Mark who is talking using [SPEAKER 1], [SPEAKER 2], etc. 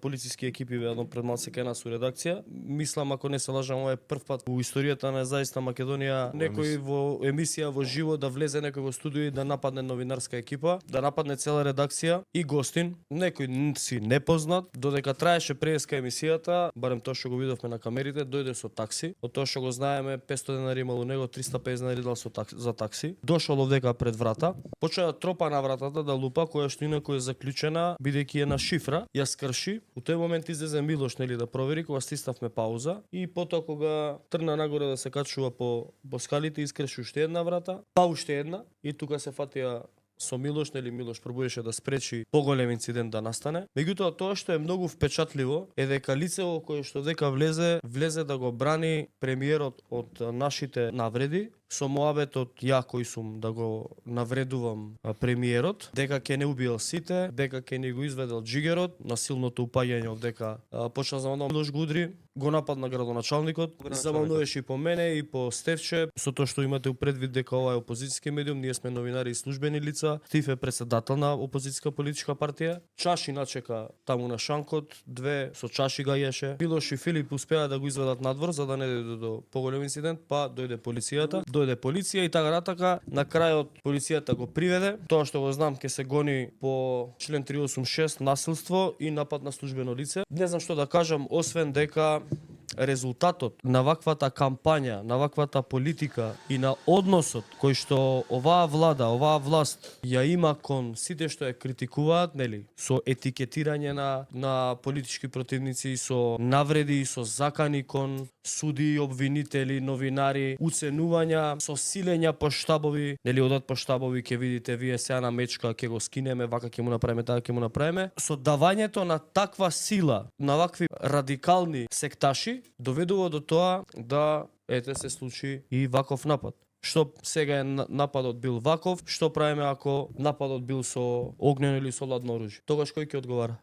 [SPEAKER 1] полициски екипи беа пред малце кај нас у редакција. Мислам, ако не се лажам, ова е прв пат во историјата на заиста Македонија некој во емисија во живо да влезе некој во студио и да нападне новинарска екипа, да нападне цела редакција и гостин, некој си непознат, додека траеше преска емисијата, барем тоа што го видовме на камерите, дојде со такси. Од тоа што го знаеме, 500 денари имало него, 350 денари дал за такси. Дошол овдека пред врата, почна да тропа на вратата да лупа, која што инаку е заклучена, бидејќи е на шифра, ја скрши. У тој момент излезе Милош, нели, да провери, кога стиснавме пауза и потоа кога тргна нагоре да се качува по скалите, искрши уште една врата, па уште една и тука се фатија со Милош, нели, Милош пробуваше да спречи поголем инцидент да настане. Меѓутоа, тоа што е многу впечатливо е дека лицево кое што дека влезе да го брани премиерот од нашите навреди, со моабетот ја кој сум да го навредувам премиерот, дека ќе не убиел сите, дека ќе не го изведел джигерот, насилното упаѓање дека почна заманува Милош Гудри, го нападна градоначалникот, замануваше и по мене и по Стефче, со тоа што имате предвид дека ова е опозицијски медиум, ние сме новинари и службени лица, Стив е председател на опозицијска политичка партија, чаши начека таму на шанкот, две со чаши гаѓаше. Милош и Филип успеа да го изведат надвор за да не дојде до поголем инцидент, па дојде полицијата. Дојде полиција и така натака, на крајот полицијата го приведе. Тоа што го знам ќе се гони по член 386 насилство и напад на службено лице. Не знам што да кажам, освен дека резултатот на ваквата кампања, на ваквата политика и на односот кој што оваа влада, оваа власт ја има кон сите што ја критикуваат, нели, со етикетирање на политички противници, со навреди, со закани кон суди, обвинители, новинари, уценувања, со силења по штабови, нели, одат по штабови, ќе видите вие сега на мечка, ќе го скинеме, вака ќе му направиме, така ќе му направиме. Со давањето на таква сила, на вакви радикални секташи, доведува до тоа да се случи и ваков напад. Што сега е нападот бил ваков, што правиме ако нападот бил со огнено или со ладно оружје? Тогаш кој ќе одговара?